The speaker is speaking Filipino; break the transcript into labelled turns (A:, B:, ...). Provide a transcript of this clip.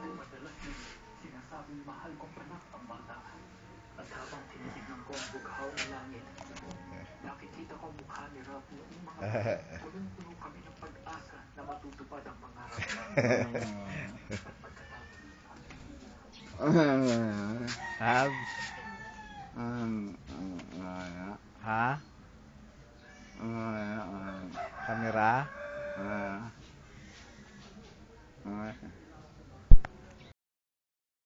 A: Madalas din sinasabing mahal kong anak ang bata. At habang tinitignan ko ang bughaw ng langit, nakikita ko ang mukha ni Rob noong mga punong-puno kami ng pag-asa na matutupad ang pangarap. At pagkatapos
B: Hab? Ha? Kamera?